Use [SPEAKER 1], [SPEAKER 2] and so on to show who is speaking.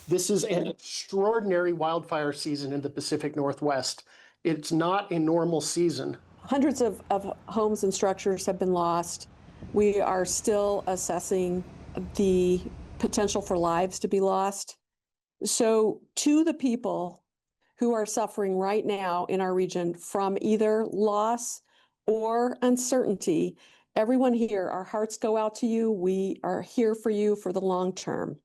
[SPEAKER 1] This is an extraordinary wildfire season in the Pacific Northwest. It's not a normal season.
[SPEAKER 2] Hundreds of homes and structures have been lost. We are still assessing the potential for lives to be lost. So to the people who are suffering right now in our region from either loss or uncertainty, everyone here, our hearts go out to you. We are here for you for the long term.